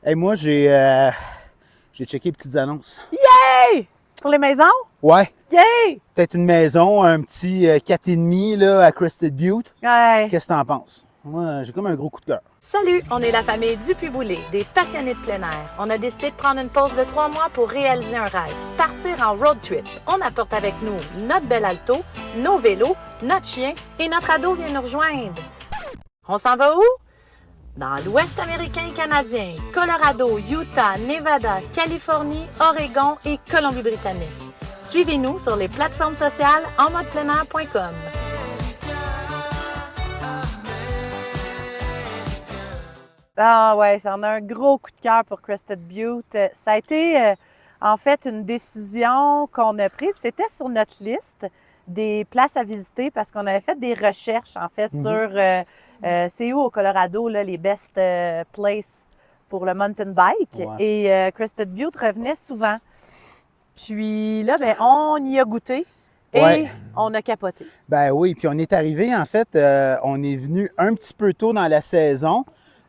Hey, moi, j'ai checké les petites annonces. Yay! Pour les maisons? Ouais, Yay! peut-être une maison, un petit 4,5 là, à Crested Butte. Ouais. Qu'est-ce que t'en penses? Moi, j'ai comme un gros coup de cœur. Salut, on est la famille Dupuis-Boulay, des passionnés de plein air. On a décidé de prendre une pause de 3 mois pour réaliser un rêve, partir en road trip. On apporte avec nous notre bel Alto, nos vélos, notre chien et notre ado vient nous rejoindre. On s'en va où? Dans l'Ouest américain et canadien, Colorado, Utah, Nevada, Californie, Oregon et Colombie-Britannique. Suivez-nous sur les plateformes sociales enmodepleinair.com. Ah ouais, on a un gros coup de cœur pour Crested Butte. Ça a été en fait une décision qu'on a prise. C'était sur notre liste des places à visiter parce qu'on avait fait des recherches en fait sur c'est où au Colorado là, les best places pour le mountain bike. Ouais. Et Crested Butte revenait souvent. Puis là, ben, on y a goûté et Ouais. on a capoté. Ben oui, puis on est arrivé, en fait, on est venu un petit peu tôt dans la saison.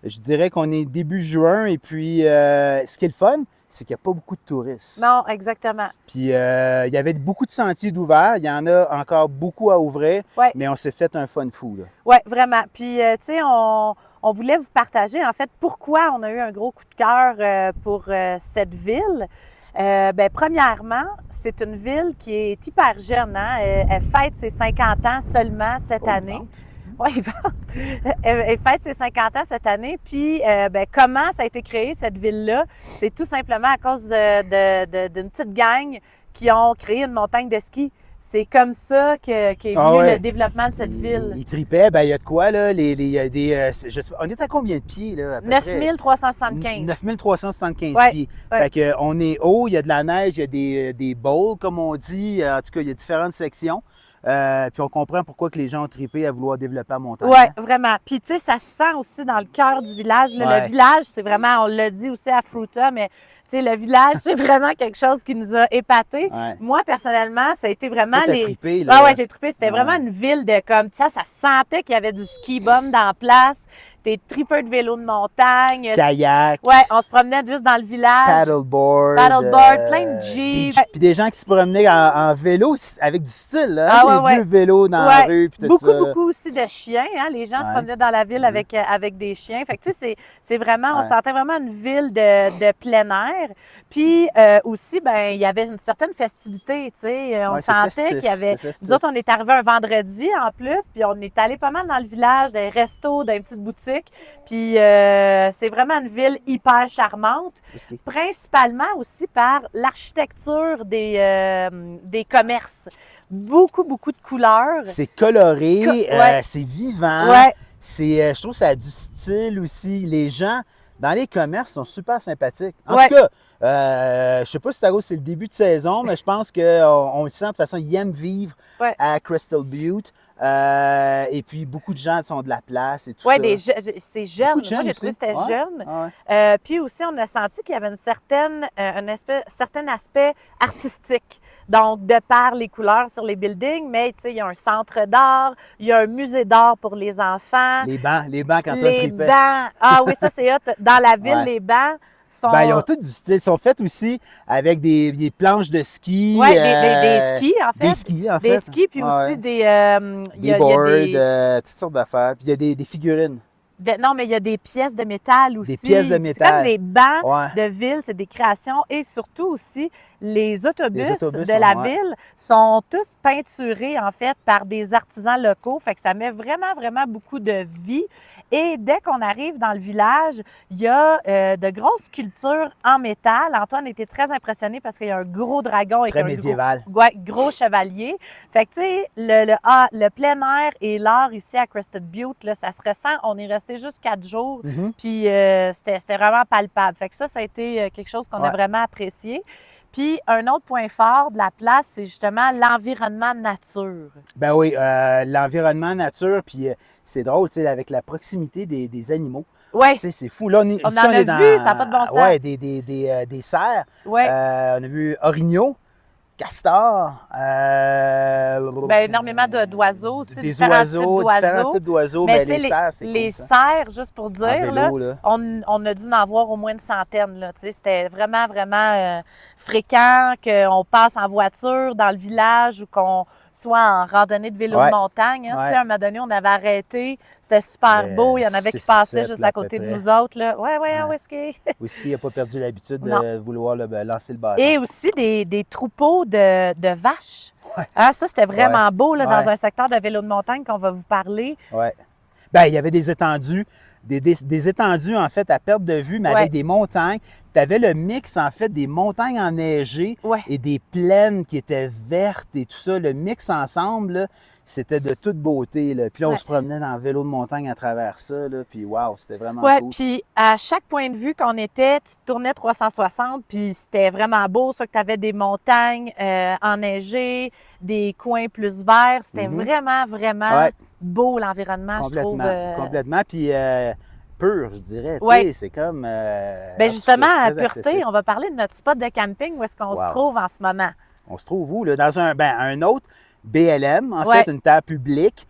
Je dirais qu'on est début juin et puis ce qui est le fun, c'est qu'il n'y a pas beaucoup de touristes. Non, exactement. Puis il y avait beaucoup de sentiers d'ouvert, il y en a encore beaucoup à ouvrir, Ouais. mais on s'est fait un fun fou, là. Oui, vraiment. Puis, tu sais, on voulait vous partager, en fait, pourquoi on a eu un gros coup de cœur pour cette ville. Ben, premièrement, c'est une ville qui est hyper jeune. Hein? Elle fête ses 50 ans seulement cette année. Oui, elle fête ses 50 ans cette année. Puis, ben, comment ça a été créé, cette ville-là? C'est tout simplement à cause d'une petite gang qui ont créé une montagne de ski. C'est comme ça qu'est venu ouais. le développement de cette ville. Il tripait, ben il y a de quoi, là, il y a des, je sais pas, on est à combien de pieds, là, à peu 9375. 9375 Ouais, pieds. ouais. Fait que on est haut, il y a de la neige, il y a des bowls, comme on dit. En tout cas, il y a différentes sections. Puis on comprend pourquoi que les gens ont trippé à vouloir développer la montagne. Oui, vraiment. Puis, tu sais, ça se sent aussi dans le cœur du village. Là. Ouais. Le village, c'est vraiment, on l'a dit aussi à Fruta, mais tu sais, le village, c'est vraiment quelque chose qui nous a épatés. Ouais. Moi, personnellement, ça a été vraiment Toi, t'as les... trippé, là. Ah ouais, j'ai trippé. C'était Ouais. vraiment une ville de comme ça sentait qu'il y avait du ski bum dans la place, des trippers de vélo de montagne. Kayak, Ouais, on se promenait juste dans le village. paddleboard, Plein de jeeps. Puis des gens qui se promenaient en vélo avec du style, là, Ah des ouais, vieux vélos dans Ouais, la rue, puis tout beaucoup, ça. beaucoup aussi de chiens. Hein? Les gens se Ouais. promenaient dans la ville avec des chiens. Fait que, tu sais, c'est vraiment, on Ouais. sentait vraiment une ville de plein air. Puis aussi, ben il y avait une certaine festivité, tu sais. On Ouais, c'est sentait festif, qu'il y avait... c'est festif. Nous autres, on est arrivés un vendredi en plus, puis on est allé pas mal dans le village, dans les restos, dans les petites boutiques. Puis c'est vraiment une ville hyper charmante. Whisky. Principalement aussi par l'architecture des commerces. Beaucoup, beaucoup de couleurs. C'est coloré, Ouais. c'est vivant. Ouais. Je trouve que ça a du style aussi. Les gens dans les commerces sont super sympathiques. En Ouais. tout cas, je sais pas si c'est le début de saison, mais je pense qu'on le sent de toute façon, ils aiment vivre Ouais. à Crystal Butte. Et puis, beaucoup de gens sont de la place et tout Oui, ça. c'est jeune. Beaucoup de Moi, jeunes j'ai trouvé que aussi. c'était Ouais. jeune. Ah ouais. Puis aussi, on a senti qu'il y avait certain aspect artistique. Donc, de par les couleurs sur les buildings, mais tu sais, il y a un centre d'art, il y a un musée d'art pour les enfants. Les bancs quand on Les tripait. bancs. Ah oui, ça, c'est hot. Dans la ville, Ouais. les bancs sont... Ben, ils ont tous du style. Ils sont faits aussi avec des planches de ski. Oui, des skis, en fait. Des skis, en fait. Des skis, puis Ouais. aussi des... il y Des a boards, des- toutes sortes d'affaires. Puis il y a des figurines. Non, mais il y a des pièces de métal aussi. Des pièces de C'est métal. comme des bancs Ouais. de ville, c'est des créations. Et surtout aussi, les autobus autobus de la sont- ville sont tous peinturés, en fait, par des artisans locaux. Fait que ça met vraiment, vraiment beaucoup de vie. Et dès qu'on arrive dans le village, il y a de grosses sculptures en métal. Antoine était très impressionné parce qu'il y a un gros dragon avec Très un médiéval. gros chevalier. Fait que, tu sais, le plein air et l'art ici à Crested Butte, là, ça se ressent. On est resté juste 4 jours, puis c'était vraiment palpable. Fait que ça a été quelque chose qu'on a Ouais. vraiment apprécié. Puis un autre point fort de la place, c'est justement l'environnement nature. Ben oui, l'environnement nature, puis c'est drôle, tu sais, avec la proximité des animaux. Ouais, Tu sais, c'est fou. Là, On ici, en on a est dans... vu, ça a pas de bon sens. Ouais, des cerfs. ouais. On a vu orignaux. castors, Énormément d'oiseaux aussi, des différents différents types d'oiseaux. Mais Les tu sais, cerfs, c'est les cool, ça. cerfs, juste pour En dire, vélo, là. on a dû en avoir au moins une centaine. Là, tu sais, c'était vraiment, vraiment fréquent qu'on passe en voiture dans le village ou qu'on soit en randonnée de vélo Ouais. de montagne. Hein. Ouais. Tu sais, à un moment donné, on avait arrêté, c'était super beau, il y en avait qui 6, passaient 7, juste là, à à peu côté de près. nous autres. Là. Ouais, un Ouais. whisky. Whisky n'a pas perdu l'habitude Non. de vouloir lancer le bâton. Et aussi des troupeaux de vaches. Ouais. Ah, ça, c'était vraiment Ouais. beau là, Ouais. dans un secteur de vélo de montagne qu'on va vous parler. Ouais. Ben, il y avait des étendues, des étendues, en fait, à perte de vue, mais Ouais. avec des montagnes. Tu avais le mix, en fait, des montagnes enneigées Ouais. et des plaines qui étaient vertes et tout ça. Le mix ensemble, là, c'était de toute beauté, là. Puis là, on Ouais. se promenait dans le vélo de montagne à travers ça, là. Puis waouh, c'était vraiment Ouais, cool. puis à chaque point de vue qu'on était, tu tournais 360, puis c'était vraiment beau, ça, que tu avais des montagnes enneigées, des coins plus verts. C'était vraiment, vraiment Ouais. beau, l'environnement, je trouve. Complètement, complètement. Puis pur, je dirais. Tu Ouais. sais, c'est comme... Ben justement, à très Pureté, accessible. on va parler de notre spot de camping, où est-ce qu'on se Wow. trouve en ce moment. On se trouve où? Là? Dans un autre BLM, en Ouais. fait, une terre publique,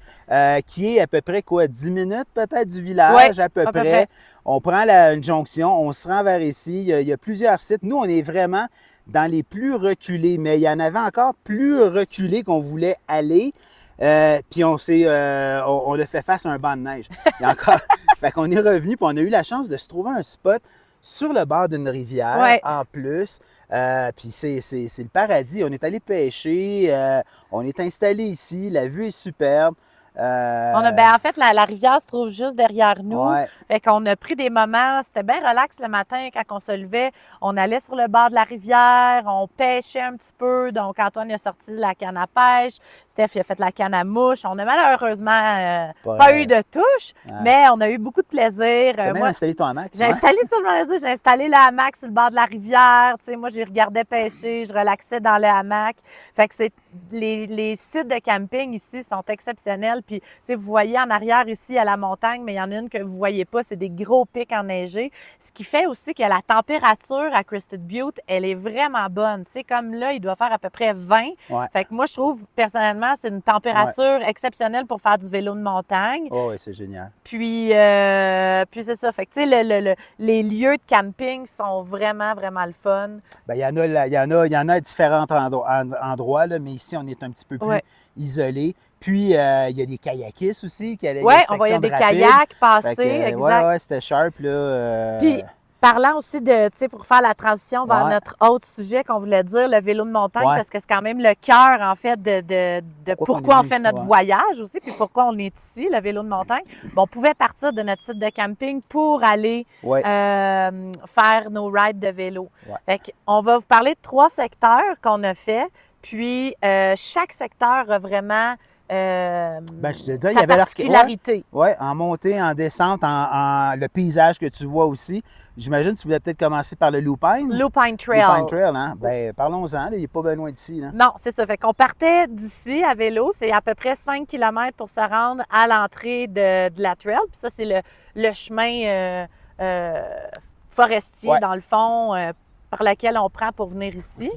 qui est à peu près, 10 minutes peut-être du village, Ouais, à peu près. On prend une jonction, on se rend vers ici. Il y a plusieurs sites. Nous, on est vraiment dans les plus reculés, mais il y en avait encore plus reculés qu'on voulait aller. Puis on a fait face à un banc de neige. Il y a encore... fait qu'on est revenu, puis on a eu la chance de se trouver un spot sur le bord d'une rivière, Ouais. en plus. Puis c'est le paradis. On est allé pêcher, on est installé ici, la vue est superbe. En fait, la rivière se trouve juste derrière nous. Ouais. Fait qu'on a pris des moments, c'était bien relax le matin quand on se levait. On allait sur le bord de la rivière, on pêchait un petit peu. Donc, Antoine a sorti la canne à pêche, Steph il a fait la canne à mouche. On a malheureusement pas eu de touche, mais on a eu beaucoup de plaisir. T'as même installé ton hamac. J'ai installé ça, je m'en ai dit, j'ai installé le hamac sur le bord de la rivière. Tu sais, moi, j'y regardais pêcher, je relaxais dans le hamac. Fait que les sites de camping ici sont exceptionnels. Puis, tu sais, vous voyez en arrière ici à la montagne, mais il y en a une que vous voyez pas, c'est des gros pics enneigés. Ce qui fait aussi que la température à Crested Butte, elle est vraiment bonne. Tu sais, comme là, il doit faire à peu près 20. Ouais. Fait que moi, je trouve, personnellement, c'est une température exceptionnelle pour faire du vélo de montagne. Oh, oui, c'est génial. Puis c'est ça. Fait que, tu sais, les lieux de camping sont vraiment, vraiment le fun. Bien, il y en a à différents endroits, là, mais ici, on est un petit peu plus isolé. Puis, il y a des kayakistes aussi. Oui, on voyait des kayaks passer, exact. Oui, c'était sharp, là. Puis, parlant aussi de, tu sais, pour faire la transition vers Ouais. notre autre sujet qu'on voulait dire, le vélo de montagne, Ouais. parce que c'est quand même le cœur, en fait, de pourquoi on fait notre voyage aussi, puis pourquoi on est ici, le vélo de montagne. Bon, on pouvait partir de notre site de camping pour aller faire nos rides de vélo. Ouais. Fait qu'on va vous parler de 3 secteurs qu'on a fait, puis chaque secteur a vraiment je te dis, il y sa avait particularité. Oui, en montée, en descente, le paysage que tu vois aussi. J'imagine que tu voulais peut-être commencer par le Lupine. Lupine Trail. Lupine Trail, hein? Bien, parlons-en, là, il n'est pas bien loin d'ici. Là. Non, c'est ça. Fait qu'on partait d'ici à vélo. C'est à peu près 5 km pour se rendre à l'entrée de la trail. Puis ça, c'est le chemin forestier, dans le fond, par lequel on prend pour venir ici.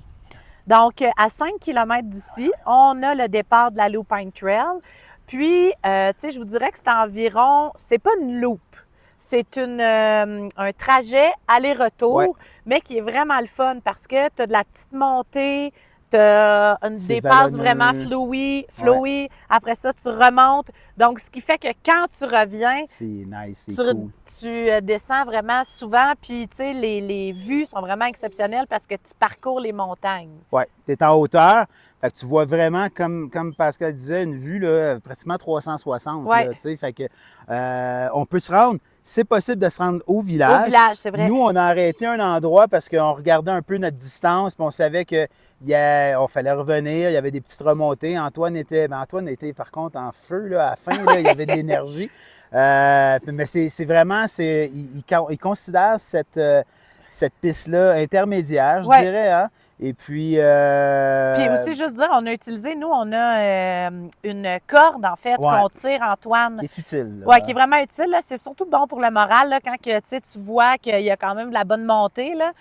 Donc, à 5 km d'ici, on a le départ de la Lupine Trail. Puis, tu sais, je vous dirais que c'est environ, c'est pas une loop, c'est un trajet aller-retour, mais qui est vraiment le fun parce que tu as de la petite montée, tu as une dépasse vraiment flowy. Après ça, tu remontes. Donc, ce qui fait que quand tu reviens, c'est nice, c'est cool. Tu descends vraiment souvent, puis tu sais, les vues sont vraiment exceptionnelles parce que tu parcours les montagnes. Oui, tu es en hauteur, fait que tu vois vraiment, comme Pascal disait, une vue là, pratiquement 360. Ouais. Là, fait que, on peut se rendre, c'est possible de se rendre au village. Au village, c'est vrai. Nous, on a arrêté un endroit parce qu'on regardait un peu notre distance, puis on savait qu'on fallait revenir, il y avait des petites remontées. Antoine était par contre en feu là, à la fin, là, il y avait de l'énergie. Mais c'est vraiment, il considère cette piste-là intermédiaire, je dirais. Hein? Et puis... Puis aussi, juste dire, on a utilisé, nous, on a une corde, en fait, Ouais. qu'on tire, Antoine. Qui est utile. Là. Oui, qui est vraiment utile. Là. C'est surtout bon pour le moral, là, quand que, tu vois qu'il y a quand même de la bonne montée. Là.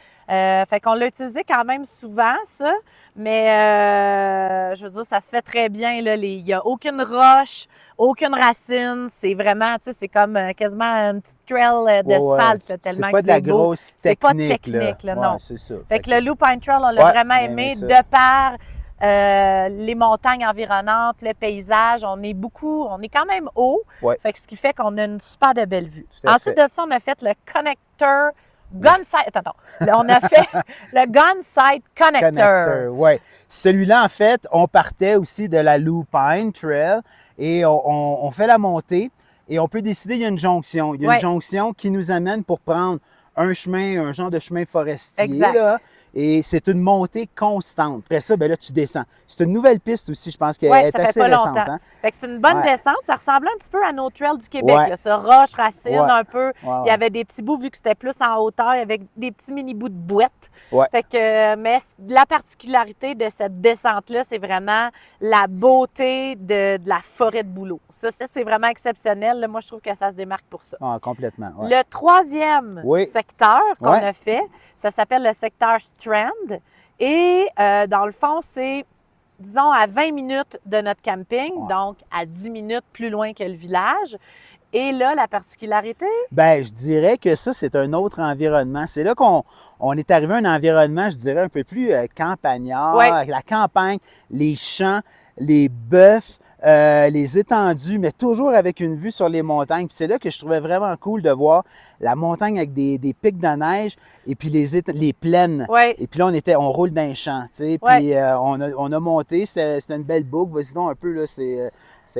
Fait qu'on l'a utilisé quand même souvent, ça. Mais, je veux dire, ça se fait très bien. Là. Il n'y a aucune roche, aucune racine. C'est vraiment, tu sais, c'est comme quasiment une petite trail d'asphalte, là, tellement c'est pas que de la c'est beau. grosse technique. C'est pas technique, là, non. Ouais, c'est ça. Fait que le Lupine Trail, on l'a vraiment aimé de par les montagnes environnantes, le paysage. On est quand même haut. Ouais. Fait que ce qui fait qu'on a une super de belle vue. Tout à Ensuite fait. de ça, on a fait le connecteur Gunsight. Attends. On a fait le Gunsight Connector. Oui. Celui-là, en fait, on partait aussi de la Lupine Trail et on fait la montée et on peut décider, il y a une jonction. Il y a une jonction qui nous amène pour prendre un chemin, un genre de chemin forestier. Là, et c'est une montée constante. Après ça, ben là, tu descends. C'est une nouvelle piste aussi, je pense qu'elle est assez récente. Hein? Fait que c'est une bonne descente. Ça ressemblait un petit peu à nos trails du Québec. Là, ça roche, racine un peu. Il y avait des petits bouts, vu que c'était plus en hauteur, avec des petits mini-bouts de boîte. Fait que, mais la particularité de cette descente-là, c'est vraiment la beauté de la forêt de bouleau. Ça c'est vraiment exceptionnel. Là, moi, je trouve que ça se démarque pour ça. Ah, complètement. Le troisième secteur qu'on a fait, ça s'appelle le secteur Strand. Et dans le fond, c'est, disons, à 20 minutes de notre camping, donc à 10 minutes plus loin que le village. Et là, la particularité? Bien, je dirais que ça, c'est un autre environnement. C'est là qu'on est arrivé à un environnement, je dirais, un peu plus campagnard, avec la campagne, les champs, les bœufs, les étendues, mais toujours avec une vue sur les montagnes. Puis c'est là que je trouvais vraiment cool de voir la montagne avec des pics de neige et puis les plaines. Et puis là, on roule dans les champs, tu sais. Puis on a monté, c'était une belle boucle. Vas-y donc un peu, là, c'était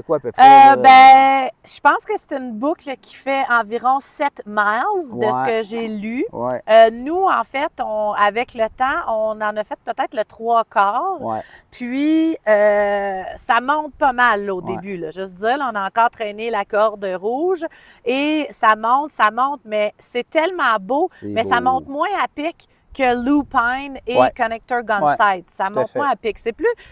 quoi à peu près? Ben, je pense que c'est une boucle qui fait environ 7 miles de ce que j'ai lu. Nous, en fait, avec le temps, on en a fait peut-être le 3/4. Puis, ça monte pas mal là, au début. Là. Juste dire, là, on a encore traîné la corde rouge et ça monte, mais c'est tellement beau, ça monte moins à pic que Lupine et Connector Gunsight. Ça monte moins à pic.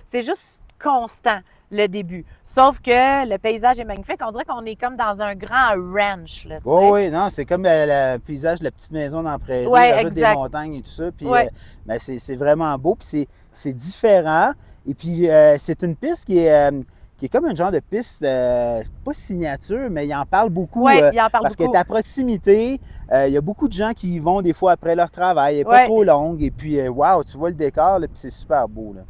C'est juste constant. Le début. Sauf que le paysage est magnifique. On dirait qu'on est comme dans un grand ranch. Là, oui, non, c'est comme le paysage de la petite maison dans la prairie, rajoute des montagnes et tout ça. Puis ben, c'est vraiment beau, puis c'est différent. Et puis c'est une piste qui est comme un genre de piste, pas signature, mais il en parle beaucoup. Il en parle parce beaucoup. qu'elle est à proximité. Il y a beaucoup de gens qui y vont des fois après leur travail. Elle n'est pas trop longue. Et puis, wow, tu vois le décor, là, puis c'est super beau. Là.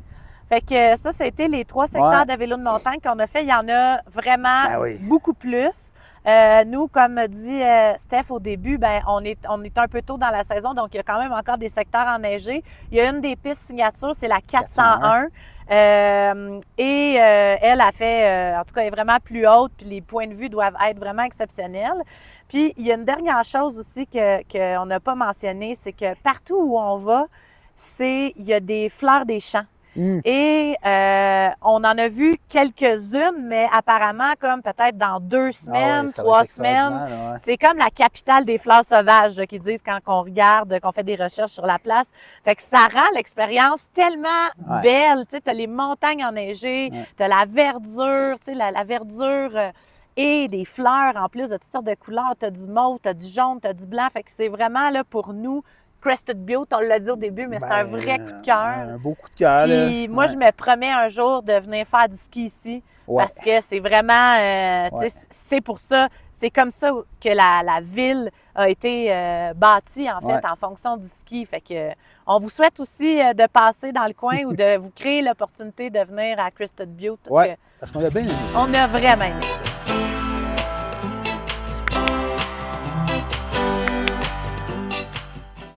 Fait que ça a été les 3 secteurs de vélo de montagne qu'on a fait. Il y en a vraiment beaucoup plus. Nous, comme dit Steph au début, ben on est un peu tôt dans la saison, donc il y a quand même encore des secteurs enneigés. Il y a une des pistes signatures, c'est la 401. Et elle a fait, en tout cas, elle est vraiment plus haute, puis les points de vue doivent être vraiment exceptionnels. Puis, il y a une dernière chose aussi qu'on n'a pas mentionné, c'est que partout où on va, il y a des fleurs des champs. Et on en a vu quelques-unes, mais apparemment, comme peut-être dans 2 semaines, 3 semaines, c'est comme la capitale des fleurs sauvages qu'ils disent quand on regarde, qu'on fait des recherches sur la place. Fait que ça rend l'expérience tellement belle. Tu sais, t'as les montagnes enneigées, t'as la verdure, tu sais, la verdure et des fleurs en plus de toutes sortes de couleurs. T'as du mauve, t'as du jaune, t'as du blanc. Fait que c'est vraiment là pour nous Crested Butte, on l'a dit au début, mais c'est un vrai coup de cœur. Un beau coup de cœur. Puis moi, je me promets un jour de venir faire du ski ici. Parce que c'est vraiment, c'est pour ça, c'est comme ça que la ville a été bâtie, en fait, en fonction du ski. Fait que on vous souhaite aussi de passer dans le coin ou de vous créer l'opportunité de venir à Crested Butte. Parce qu'on a bien aimé ça. On a vraiment aimé ça.